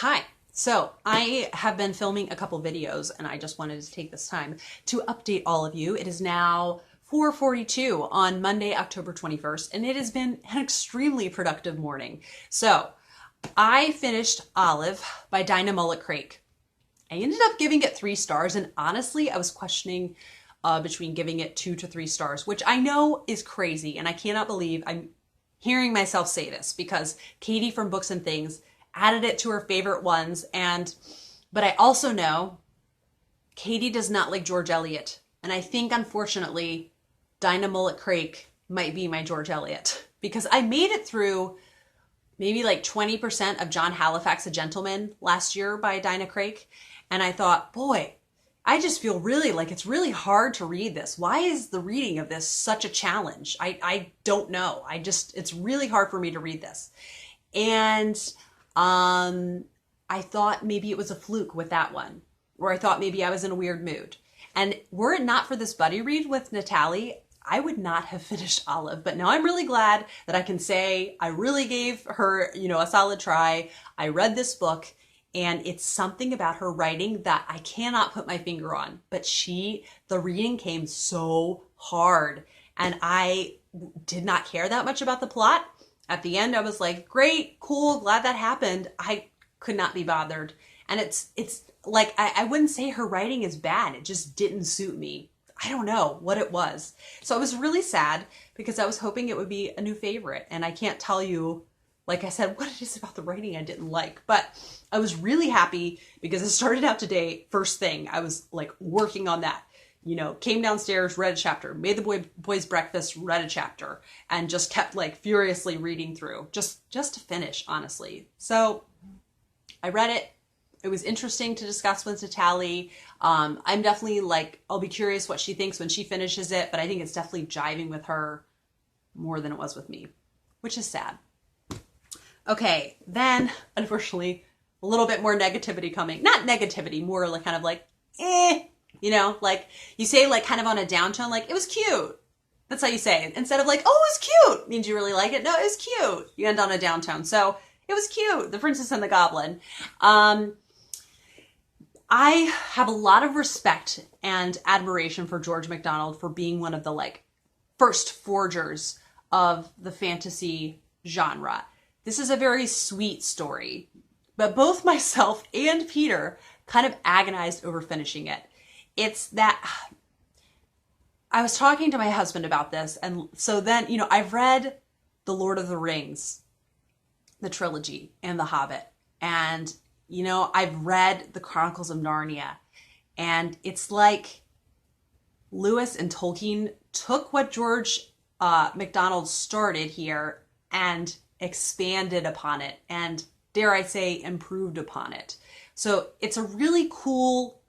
Hi. So I have been filming a couple videos and I just wanted to take this time to update all of you. It is now 4:42 on Monday, October 21st, and it has been an extremely productive morning. So I finished Olive by Dinah Craig. I ended up giving it 3 stars, and honestly, I was questioning between giving it 2 to 3 stars, which I know is crazy, and I cannot believe I'm hearing myself say this because Katie from Books and Things added it to her favorite ones, but I also know Katie does not like George Eliot, and I think unfortunately Dinah Craig might be my George Eliot because I made it through maybe like 20% of John Halifax, A Gentleman last year by Dinah Craig, and I thought, boy, I just feel really like it's really hard to read this. Why is the reading of this such a challenge? I don't know. It's really hard for me to read this. And I thought maybe it was a fluke with that one, or I thought maybe I was in a weird mood. And were it not for this buddy read with Natalie, I would not have finished Olive. But now I'm really glad that I can say I really gave her, a solid try. I read this book, and it's something about her writing that I cannot put my finger on. But the reading came so hard, and I did not care that much about the plot. At the end, I was like, great, cool, glad that happened. I could not be bothered. And it's like, I wouldn't say her writing is bad. It just didn't suit me. I don't know what it was. So I was really sad because I was hoping it would be a new favorite. And I can't tell you, like I said, what it is about the writing I didn't like. But I was really happy because it started out today, first thing. I was like working on that. Came downstairs, read a chapter, made the boys breakfast, read a chapter, and just kept like furiously reading through just to finish, honestly. So I read it. It was interesting to discuss with Natalie. I'm definitely I'll be curious what she thinks when she finishes it, but I think it's definitely jiving with her more than it was with me, which is sad. Okay, then unfortunately, a little bit more negativity coming. Not negativity, more like kind of like, you say like kind of on a downtone, like it was cute. That's how you say it. Instead of like, oh, it was cute, means you really like it. No, it was cute. You end on a downtone. So it was cute. The Princess and the Goblin. I have a lot of respect and admiration for George MacDonald for being one of the first forgers of the fantasy genre. This is a very sweet story, but both myself and Peter kind of agonized over finishing it. It's that I was talking to my husband about this. And so then, I've read The Lord of the Rings, the trilogy, and The Hobbit. And, I've read The Chronicles of Narnia. And it's like Lewis and Tolkien took what George MacDonald started here and expanded upon it. And dare I say, improved upon it. So it's a really cool.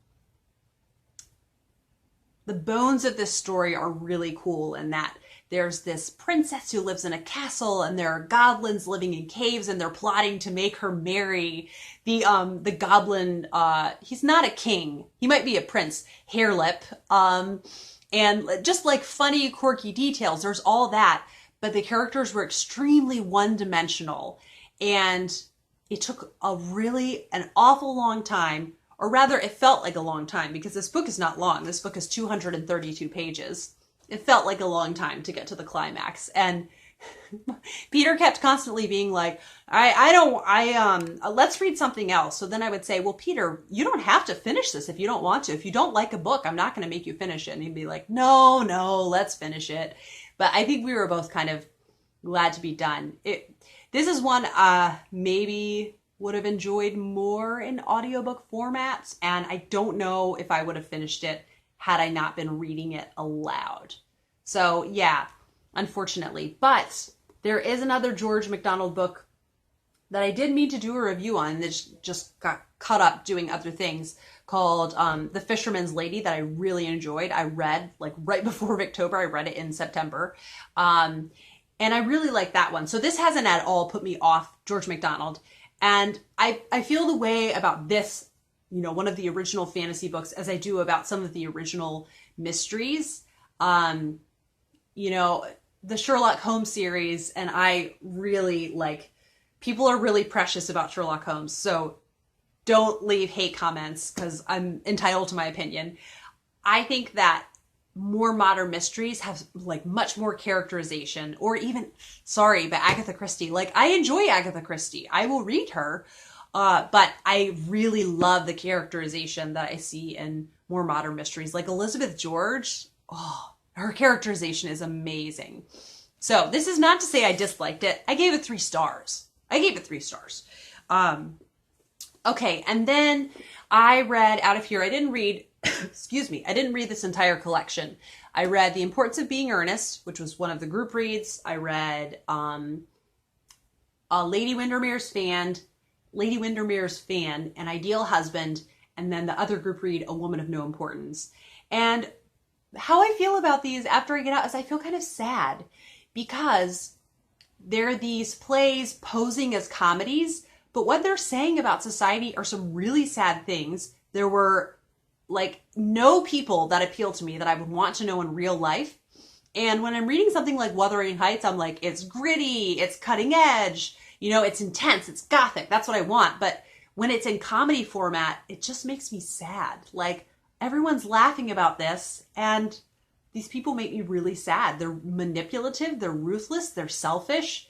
The bones of this story are really cool in that there's this princess who lives in a castle and there are goblins living in caves and they're plotting to make her marry the goblin. He's not a king. He might be a prince, Hairlip. And just like funny, quirky details. There's all that. But the characters were extremely one-dimensional. And it took an awful long time. Or rather, it felt like a long time because this book is not long. This book is 232 pages. It felt like a long time to get to the climax. And Peter kept constantly being like, let's read something else. So then I would say, well, Peter, you don't have to finish this if you don't want to. If you don't like a book, I'm not going to make you finish it. And he'd be like, no, let's finish it. But I think we were both kind of glad to be done. This is one maybe would have enjoyed more in audiobook formats, and I don't know if I would have finished it had I not been reading it aloud. So yeah, unfortunately. But there is another George MacDonald book that I did mean to do a review on that just got caught up doing other things called The Fisherman's Lady that I really enjoyed. I read right before Victober. I read it in September. And I really like that one. So this hasn't at all put me off George MacDonald. And I feel the way about this, one of the original fantasy books as I do about some of the original mysteries. The Sherlock Holmes series, and I really people are really precious about Sherlock Holmes. So don't leave hate comments because I'm entitled to my opinion. I think that more modern mysteries have like much more characterization, or even, sorry, but Agatha Christie. Like, I enjoy Agatha Christie. I will read her, but I really love the characterization that I see in more modern mysteries. Like Elizabeth George, oh, her characterization is amazing. So this is not to say I disliked it. I gave it 3 stars. Okay, and then I read out of here, I didn't read, excuse me, I didn't read this entire collection. I read The Importance of Being Earnest, which was one of the group reads. I read Lady Windermere's Fan, An Ideal Husband, and then the other group read, A Woman of No Importance. And how I feel about these after I get out is I feel kind of sad because they're these plays posing as comedies, but what they're saying about society are some really sad things. There were like no people that appeal to me that I would want to know in real life. And when I'm reading something like Wuthering Heights, I'm like, it's gritty, it's cutting edge, you know, it's intense, it's gothic. That's what I want. But when it's in comedy format, it just makes me sad. Like, everyone's laughing about this, and these people make me really sad. They're manipulative, they're ruthless, they're selfish.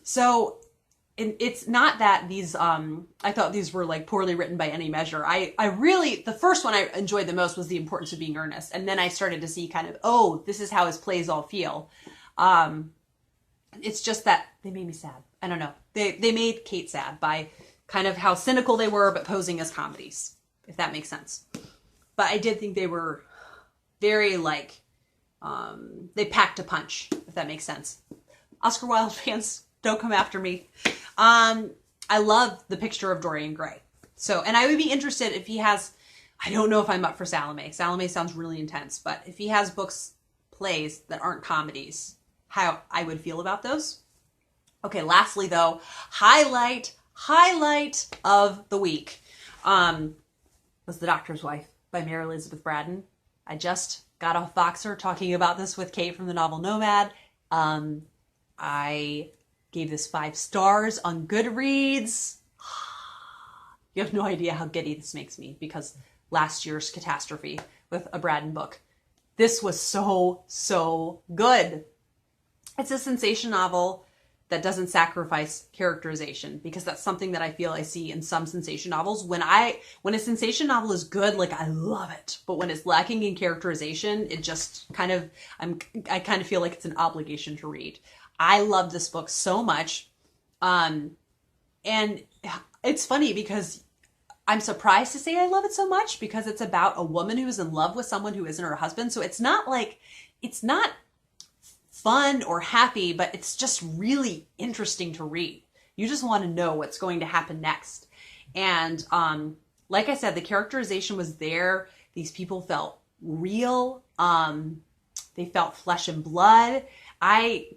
So it's not that these, I thought these were like poorly written by any measure. I really, the first one I enjoyed the most was The Importance of Being Earnest. And then I started to see kind of, oh, this is how his plays all feel. It's just that they made me sad. I don't know. They made Kate sad by kind of how cynical they were, but posing as comedies, if that makes sense. But I did think they were very like, they packed a punch, if that makes sense. Oscar Wilde fans, don't come after me. I love The Picture of Dorian Gray. So, and I would be interested if he has, I don't know if I'm up for Salome. Salome sounds really intense, but if he has plays that aren't comedies, how I would feel about those. Okay, lastly though, highlight of the week, was The Doctor's Wife by Mary Elizabeth Braddon. I just got off Voxer talking about this with Kate from the novel Nomad. I gave this 5 stars on Goodreads. You have no idea how giddy this makes me because last year's catastrophe with a Braddon book. This was so good. It's a sensation novel that doesn't sacrifice characterization, because that's something that I feel I see in some sensation novels. When a sensation novel is good, like, I love it. But when it's lacking in characterization, it just kind of, I kind of feel like it's an obligation to read. I love this book so much. And it's funny because I'm surprised to say I love it so much, because it's about a woman who is in love with someone who isn't her husband. So it's not fun or happy, but it's just really interesting to read. You just want to know what's going to happen next. And like I said, the characterization was there. These people felt real. They felt flesh and blood. I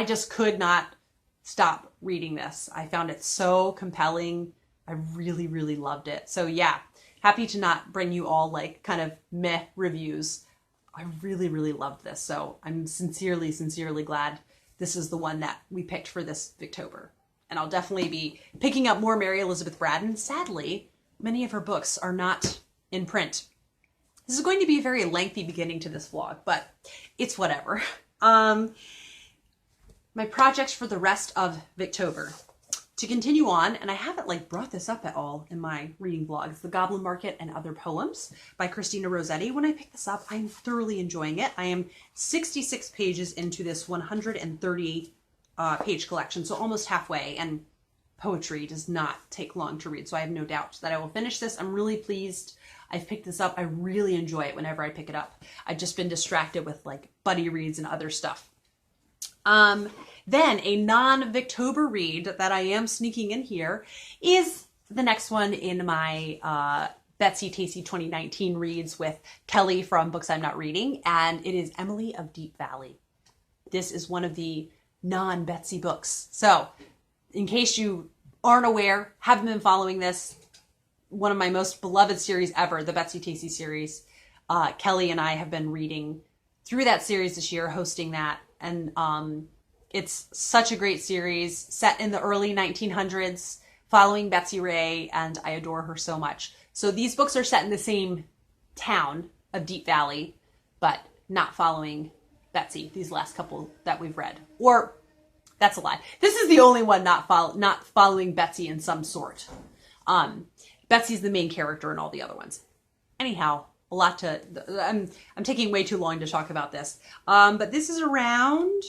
just could not stop reading this. I found it so compelling. I really, really loved it. So yeah, happy to not bring you all like kind of meh reviews. I really, really loved this. So I'm sincerely, sincerely glad this is the one that we picked for this Victober. And I'll definitely be picking up more Mary Elizabeth Braddon. Sadly, many of her books are not in print. This is going to be a very lengthy beginning to this vlog, but it's whatever. My projects for the rest of Victober. To continue on, and I haven't like brought this up at all in my reading vlogs, The Goblin Market and Other Poems by Christina Rossetti. When I picked this up, I'm thoroughly enjoying it. I am 66 pages into this 130 page collection, so almost halfway, and poetry does not take long to read, so I have no doubt that I will finish this. I'm really pleased I've picked this up. I really enjoy it whenever I pick it up. I've just been distracted with like buddy reads and other stuff. Then a non-Victober read that I am sneaking in here is the next one in my Betsy Tacy 2019 reads with Kelly from Books I'm Not Reading, and it is Emily of Deep Valley. This is one of the non-Betsy books. So in case you aren't aware, haven't been following this, one of my most beloved series ever, the Betsy Tacy series. Kelly and I have been reading through that series this year, hosting that, and it's such a great series set in the early 1900s, following Betsy Ray, and I adore her so much. So these books are set in the same town of Deep Valley, but not following Betsy, these last couple that we've read. Or, that's a lie. This is the only one not following Betsy in some sort. Betsy's the main character in all the other ones. Anyhow, a lot to... I'm taking way too long to talk about this. But this is around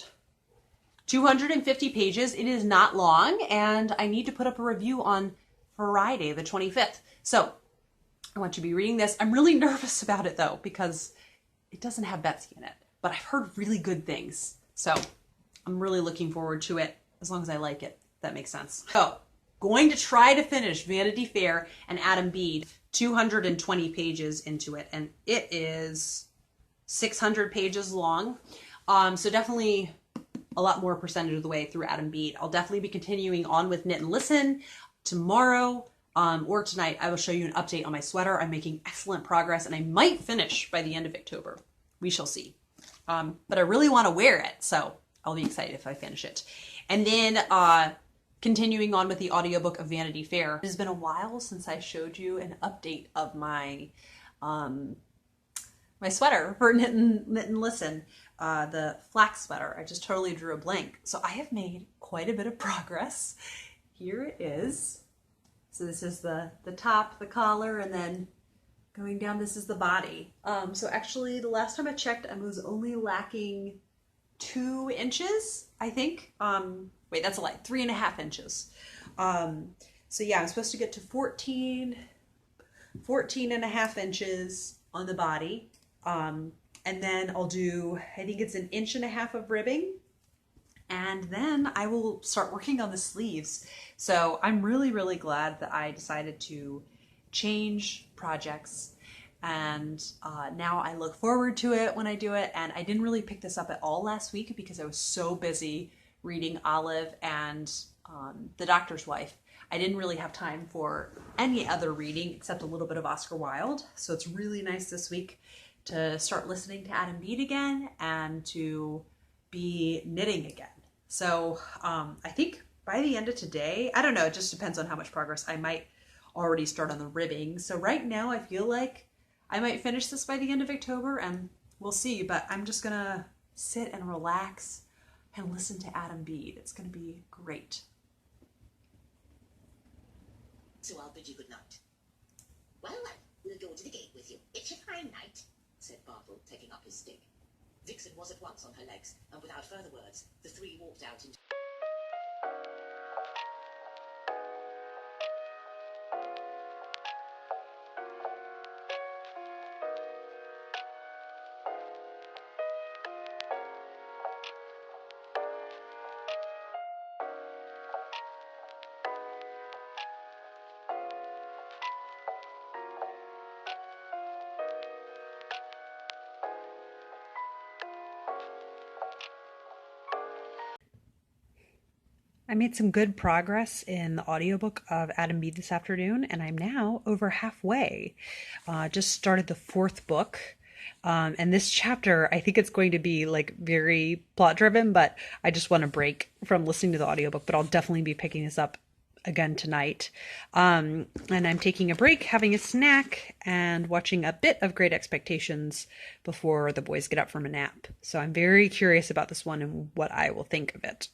250 pages. It is not long, and I need to put up a review on Friday the 25th. So I want you to be reading this. I'm really nervous about it, though, because it doesn't have Betsy in it. But I've heard really good things. So I'm really looking forward to it, as long as I like it. If that makes sense. So, going to try to finish Vanity Fair and Adam Bede, 220 pages into it, and it is 600 pages long. So definitely a lot more percentage of the way through Adam Bede. I'll definitely be continuing on with Knit and Listen tomorrow, or tonight. I will show you an update on my sweater. I'm making excellent progress, and I might finish by the end of Victober. We shall see. But I really want to wear it, so I'll be excited if I finish it. And then continuing on with the audiobook of Vanity Fair. It has been a while since I showed you an update of my my sweater for Knit and Listen, the flax sweater. I just totally drew a blank. So I have made quite a bit of progress. Here it is. So this is the top, the collar, and then going down, this is the body. So actually, the last time I checked, I was only lacking 2 inches, I think. Wait, that's a lie, 3.5 inches. So yeah, I'm supposed to get to 14.5 inches on the body. And then I'll do, I think it's 1.5 inches of ribbing. And then I will start working on the sleeves. So I'm really, really glad that I decided to change projects, and now I look forward to it when I do it. And I didn't really pick this up at all last week because I was so busy reading Olive and The Doctor's Wife. I didn't really have time for any other reading except a little bit of Oscar Wilde. So it's really nice this week to start listening to Adam Bede again and to be knitting again. So I think by the end of today, I don't know, it just depends on how much progress. I might already start on the ribbing. So right now I feel like I might finish this by the end of October, and we'll see, but I'm just gonna sit and relax and listen to Adam Bede. It's gonna be great. So I'll bid you good night. Well, we'll go to the gate with you. It's a fine night, said Bartle, taking up his stick. Vixen was at once on her legs, and without further words, the three walked out into... I made some good progress in the audiobook of Adam Bede this afternoon, and I'm now over halfway. Just started the 4th book. And this chapter, I think it's going to be like very plot driven, but I just want a break from listening to the audiobook, but I'll definitely be picking this up again tonight. And I'm taking a break, having a snack, and watching a bit of Great Expectations before the boys get up from a nap. So I'm very curious about this one and what I will think of it.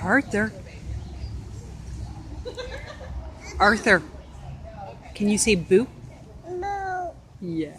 Arthur. Arthur, can you say boo? No. Yeah.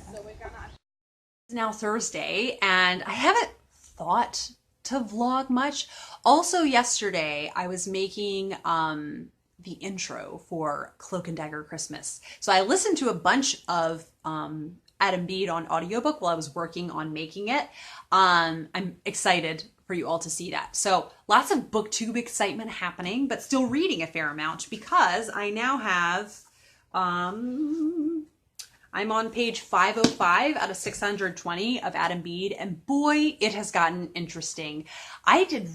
It's now Thursday, and I haven't thought to vlog much. Also, yesterday I was making the intro for Cloak and Dagger Christmas. So I listened to a bunch of Adam Bede on audiobook while I was working on making it. I'm excited for you all to see that. So lots of Booktube excitement happening, but still reading a fair amount because I now have, I'm on page 505 out of 620 of Adam Bede, and boy, it has gotten interesting. I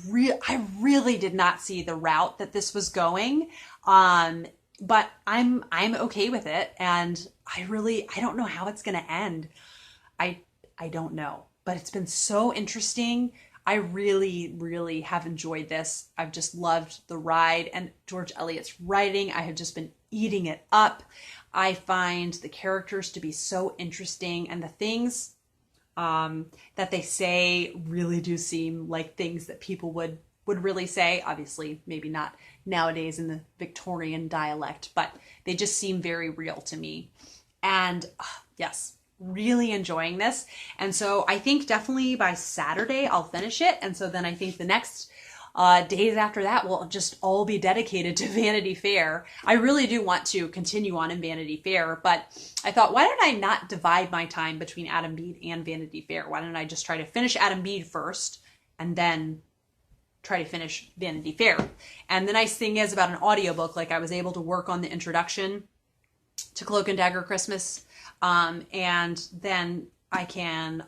really did not see the route that this was going, but I'm okay with it, and I don't know how it's going to end. I don't know, but it's been so interesting. I really, really have enjoyed this. I've just loved the ride, and George Eliot's writing, I have just been eating it up. I find the characters to be so interesting, and the things that they say really do seem like things that people would really say. Obviously, maybe not nowadays in the Victorian dialect, but they just seem very real to me. And yes, really enjoying this. And so I think definitely by Saturday I'll finish it. And so then I think the next days after that will just all be dedicated to Vanity Fair. I really do want to continue on in Vanity Fair, but I thought, why don't I not divide my time between Adam Bede and Vanity Fair? Why don't I just try to finish Adam Bede first and then try to finish Vanity Fair? And the nice thing is about an audiobook, like I was able to work on the introduction to Cloak and Dagger Christmas, and then I can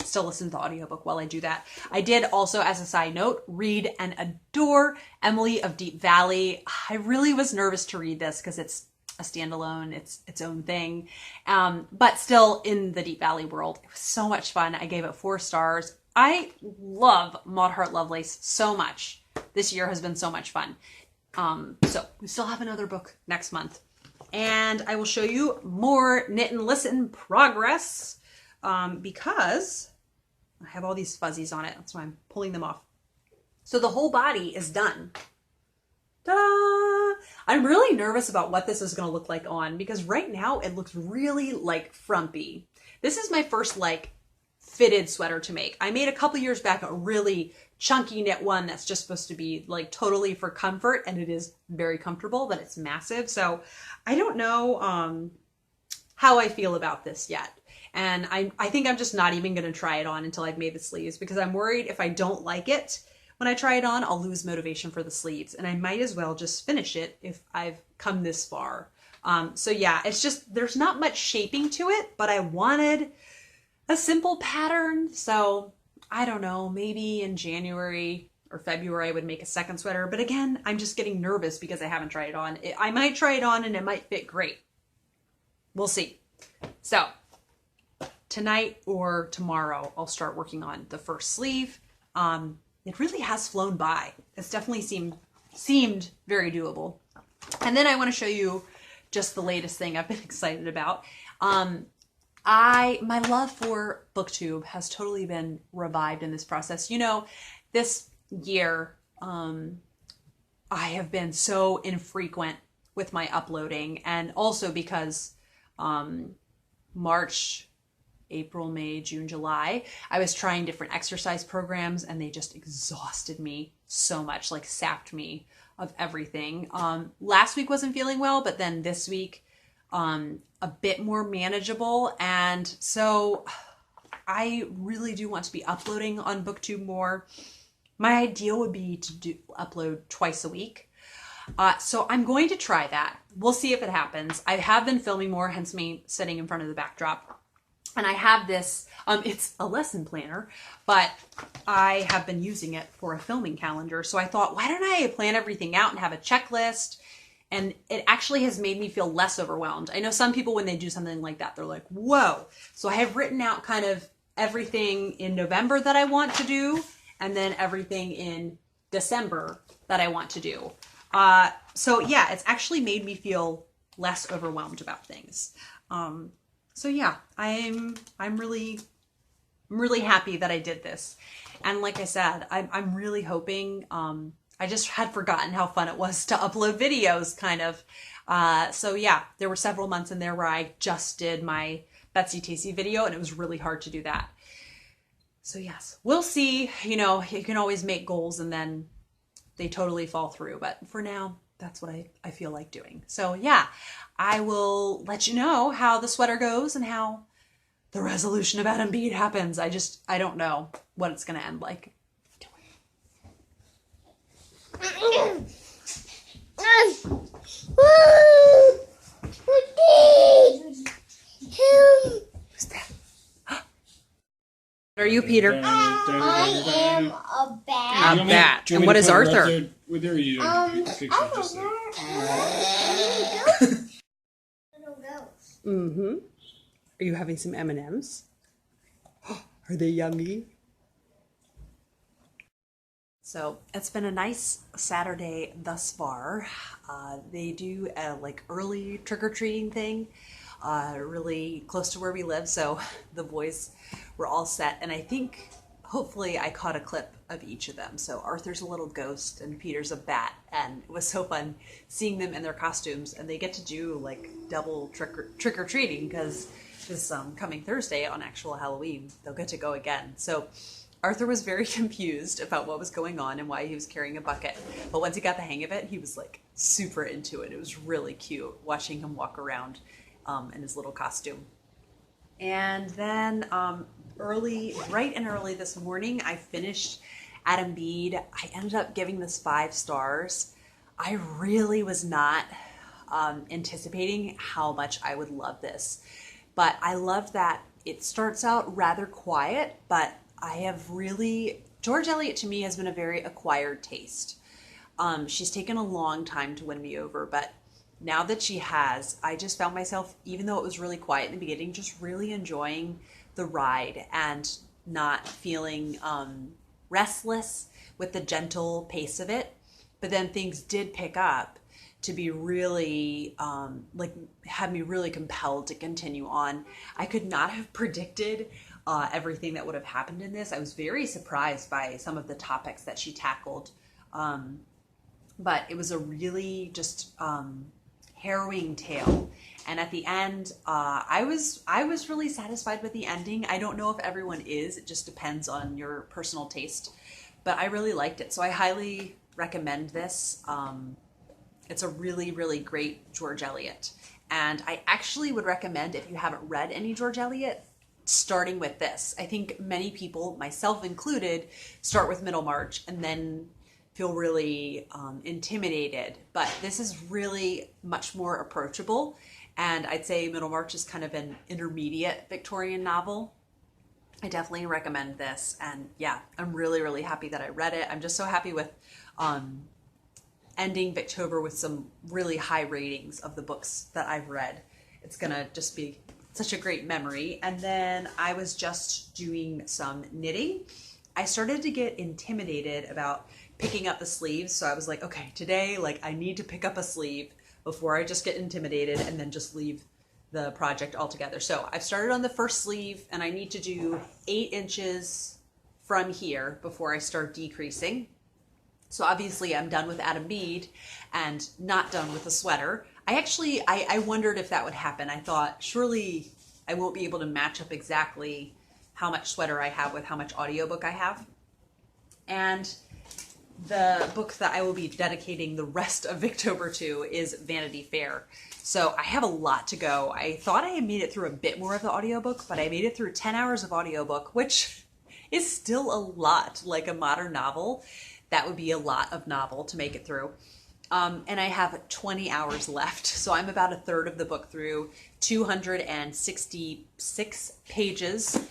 still listen to the audiobook while I do that. I did also, as a side note, read and adore Emily of Deep Valley. I really was nervous to read this because it's a standalone, it's its own thing, but still in the Deep Valley world. It was so much fun. I gave it 4 stars. I love Maud Hart Lovelace so much. This year has been so much fun. So we still have another book next month. And I will show you more Knit and Listen progress because I have all these fuzzies on it. That's why I'm pulling them off. So the whole body is done. Ta-da! I'm really nervous about what this is going to look like on, because right now it looks really like frumpy. This is my first like fitted sweater to make. I made a couple years back a really chunky knit one that's just supposed to be like totally for comfort, and it is very comfortable, but it's massive. So I don't know how I feel about this yet. And I think I'm just not even going to try it on until I've made the sleeves, because I'm worried if I don't like it when I try it on, I'll lose motivation for the sleeves. And I might as well just finish it if I've come this far. So yeah, it's just, there's not much shaping to it, but I wanted a simple pattern. So I don't know, maybe in January or February I would make a second sweater. But again, I'm just getting nervous because I haven't tried it on. I might try it on and it might fit great. We'll see. So tonight or tomorrow, I'll start working on the first sleeve. It really has flown by. It's definitely seemed very doable. And then I want to show you just the latest thing I've been excited about. My love for Booktube has totally been revived in this process. You know, this year, I have been so infrequent with my uploading, and also because March, April, May, June, July, I was trying different exercise programs and they just exhausted me so much, like sapped me of everything. Last week wasn't feeling well, but then this week, a bit more manageable. And so I really do want to be uploading on Booktube more. My ideal would be to upload twice a week. So I'm going to try that. We'll see if it happens. I have been filming more, hence me sitting in front of the backdrop. And I have this, it's a lesson planner, but I have been using it for a filming calendar. So I thought, why don't I plan everything out and have a checklist? And it actually has made me feel less overwhelmed. I know some people, when they do something like that, they're like, whoa. So I have written out kind of everything in November that I want to do, and then everything in December that I want to do. So yeah, it's actually made me feel less overwhelmed about things. So yeah, I'm really happy that I did this. And like I said, I'm really hoping, I just had forgotten how fun it was to upload videos, kind of. So yeah, there were several months in there where I just did my Betsy Tacy video, and it was really hard to do that. So yes, we'll see. You know, you can always make goals and then they totally fall through. But for now, that's what I feel like doing. So yeah, I will let you know how the sweater goes and how the resolution of Adam Bede happens. I don't know what it's going to end like. Who's that? Are you Peter? I am a bat. A bat. And what is Arthur? There you Mm-hmm. Are you having some M&Ms? Are they yummy? So it's been a nice Saturday thus far. They do a like early trick-or-treating thing really close to where we live. So the boys were all set. And I think hopefully I caught a clip of each of them. So Arthur's a little ghost and Peter's a bat. And it was so fun seeing them in their costumes. And they get to do like double trick-or-treating because this coming Thursday on actual Halloween, they'll get to go again. So Arthur was very confused about what was going on and why he was carrying a bucket. But once he got the hang of it, he was like super into it. It was really cute watching him walk around in his little costume. And then bright and early this morning, I finished Adam Bede. I ended up giving this 5 stars. I really was not anticipating how much I would love this. But I love that it starts out rather quiet, but George Eliot to me has been a very acquired taste. She's taken a long time to win me over, but now that she has, I just found myself, even though it was really quiet in the beginning, just really enjoying the ride and not feeling restless with the gentle pace of it. But then things did pick up to be really, had me really compelled to continue on. I could not have predicted everything that would have happened in this. I was very surprised by some of the topics that she tackled. But it was a really just harrowing tale. And at the end, I was really satisfied with the ending. I don't know if everyone is. It just depends on your personal taste. But I really liked it. So I highly recommend this. It's a really, really great George Eliot. And I actually would recommend, if you haven't read any George Eliot, starting with this. I think many people, myself included, start with Middlemarch and then feel really intimidated. But this is really much more approachable. And I'd say Middlemarch is kind of an intermediate Victorian novel. I definitely recommend this. And yeah, I'm really, really happy that I read it. I'm just so happy with ending Victober with some really high ratings of the books that I've read. It's gonna just be such a great memory. And then I was just doing some knitting. I started to get intimidated about picking up the sleeves. So I was like, okay, today, I need to pick up a sleeve before I just get intimidated and then just leave the project altogether. So I've started on the first sleeve and I need to do 8 inches from here before I start decreasing. So obviously I'm done with Adam Bede and not done with the sweater. I wondered if that would happen. I thought, surely I won't be able to match up exactly how much sweater I have with how much audiobook I have. And the book that I will be dedicating the rest of Victober to is Vanity Fair. So I have a lot to go. I thought I had made it through a bit more of the audiobook, but I made it through 10 hours of audiobook, which is still a lot. Like a modern novel, that would be a lot of novel to make it through. And I have 20 hours left. So I'm about a third of the book through, 266 pages.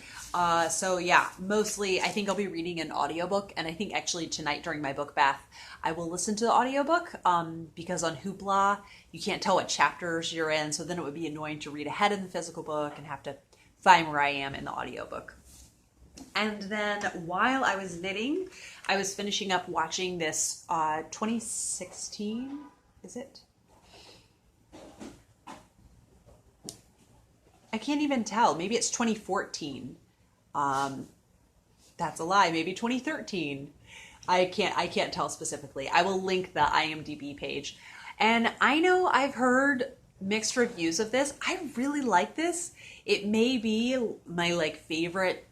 So yeah, mostly I think I'll be reading an audiobook, and I think actually tonight during my book bath, I will listen to the audiobook, because on Hoopla, you can't tell what chapters you're in. So then it would be annoying to read ahead in the physical book and have to find where I am in the audiobook. And then while I was knitting, I was finishing up watching this 2016, is it? I can't even tell. Maybe it's 2014. That's a lie. Maybe 2013. I can't tell specifically. I will link the IMDb page. And I know I've heard mixed reviews of this. I really like this. It may be my favorite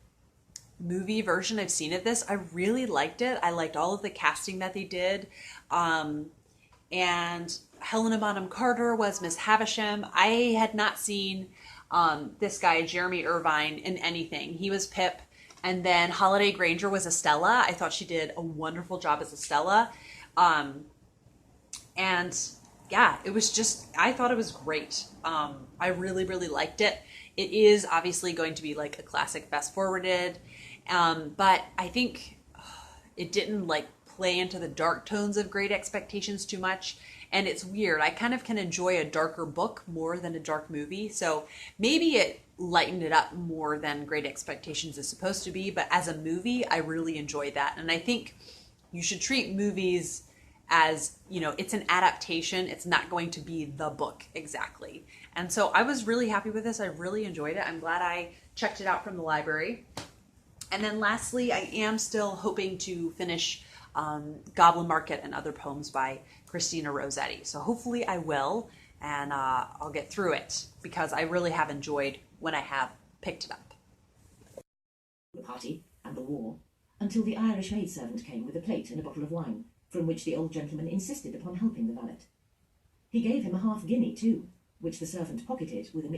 movie version I've seen of this. I really liked it. I liked all of the casting that they did. And Helena Bonham Carter was Miss Havisham. I had not seen this guy, Jeremy Irvine, in anything. He was Pip. And then Holiday Granger was Estella. I thought she did a wonderful job as Estella. And yeah, it was just, I thought it was great. I really, really liked it. It is obviously going to be a classic fast forwarded. But I think it didn't play into the dark tones of Great Expectations too much. And it's weird. I kind of can enjoy a darker book more than a dark movie. So maybe it lightened it up more than Great Expectations is supposed to be. But as a movie, I really enjoyed that. And I think you should treat movies as, you know, it's an adaptation. It's not going to be the book exactly. And so I was really happy with this. I really enjoyed it. I'm glad I checked it out from the library. And then lastly, I am still hoping to finish Goblin Market and Other Poems by Christina Rossetti. So hopefully I will, and I'll get through it because I really have enjoyed when I have picked it up. The party and the war, until the Irish maidservant came with a plate and a bottle of wine, from which the old gentleman insisted upon helping the valet. He gave him a half-guinea too, which the servant pocketed with a